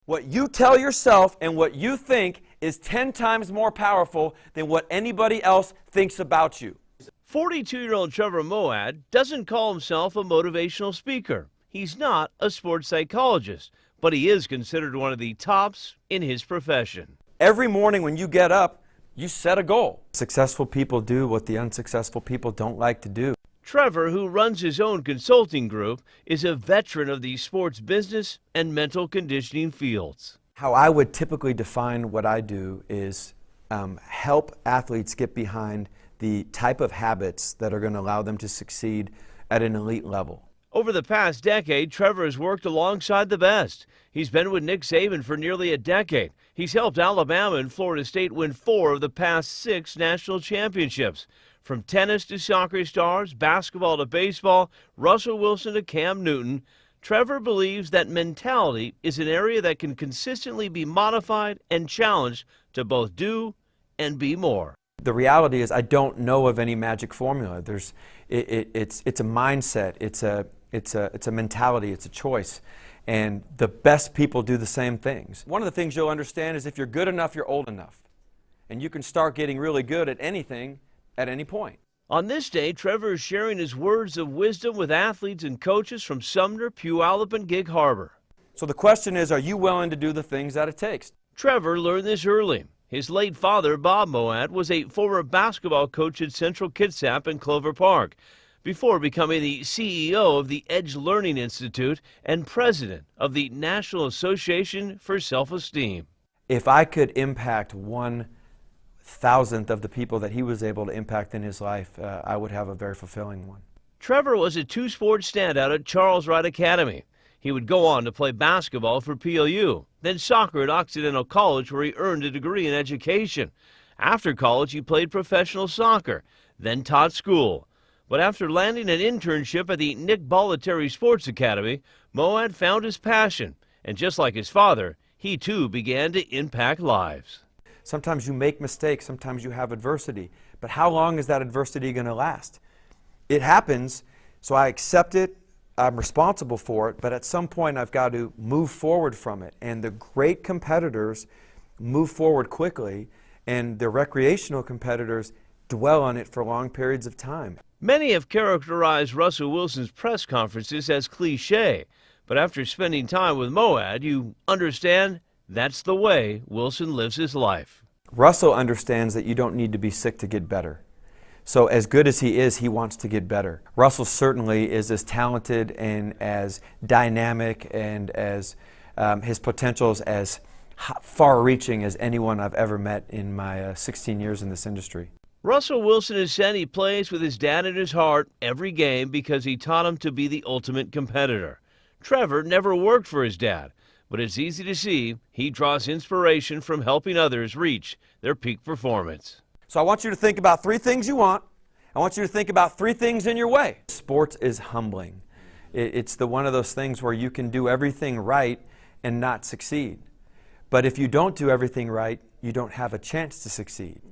What you tell yourself and what you think is 10 times more powerful than what anybody else thinks about you. 42-year-old Trevor Moawad doesn't call himself a motivational speaker. He's not a sports psychologist, but he is considered one of the tops in his profession. Every morning when you get up, you set a goal. Successful people do what the unsuccessful people don't like to do. Trevor, who runs his own consulting group, is a veteran of the sports business and mental conditioning fields. How I would typically define what I do is help athletes get behind the type of habits that are going to allow them to succeed at an elite level. Over the past decade, Trevor has worked alongside the best. He's been with Nick Saban for nearly a decade. He's helped Alabama and Florida State win 4 of the past 6 national championships. From tennis to soccer stars, basketball to baseball, Russell Wilson to Cam Newton, Trevor believes that mentality is an area that can consistently be modified and challenged to both do and be more. The reality is I don't know of any magic formula. It's a mindset, it's a mentality, it's a choice. And the best people do the same things. One of the things you'll understand is if you're good enough, you're old enough. And you can start getting really good at anything at any point. On this day, Trevor is sharing his words of wisdom with athletes and coaches from Sumner, Puyallup, and Gig Harbor. So the question is, are you willing to do the things that it takes? Trevor learned this early. His late father, Bob Moawad, was a former basketball coach at Central Kitsap and Clover Park, before becoming the CEO of the Edge Learning Institute and president of the National Association for Self-Esteem. If I could impact 1,000th of the people that he was able to impact in his life, I would have a very fulfilling one. Trevor was a 2-sport standout at Charles Wright Academy. He would go on to play basketball for PLU, then soccer at Occidental College, where he earned a degree in education. After college, he played professional soccer, then taught school. But after landing an internship at the Nick Bollettieri Sports Academy, Moawad found his passion, and just like his father, he too began to impact lives. Sometimes you make mistakes, sometimes you have adversity, but how long is that adversity going to last? It happens, so I accept it, I'm responsible for it, but at some point I've got to move forward from it. And the great competitors move forward quickly, and the recreational competitors dwell on it for long periods of time. Many have characterized Russell Wilson's press conferences as cliche, but after spending time with Moawad, you understand that's the way Wilson lives his life. Russell understands that you don't need to be sick to get better. So as good as he is, he wants to get better. Russell certainly is as talented and as dynamic and as his potential is as far-reaching as anyone I've ever met in my 16 years in this industry. Russell Wilson has said he plays with his dad in his heart every game because he taught him to be the ultimate competitor. Trevor never worked for his dad, but it's easy to see he draws inspiration from helping others reach their peak performance. So I want you to think about 3 things you want. I want you to think about 3 things in your way. Sports is humbling. It's one of those things where you can do everything right and not succeed. But if you don't do everything right, you don't have a chance to succeed.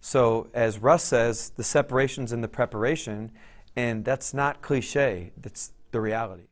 So as Russ says, the separation's in the preparation, and that's not cliche, that's the reality.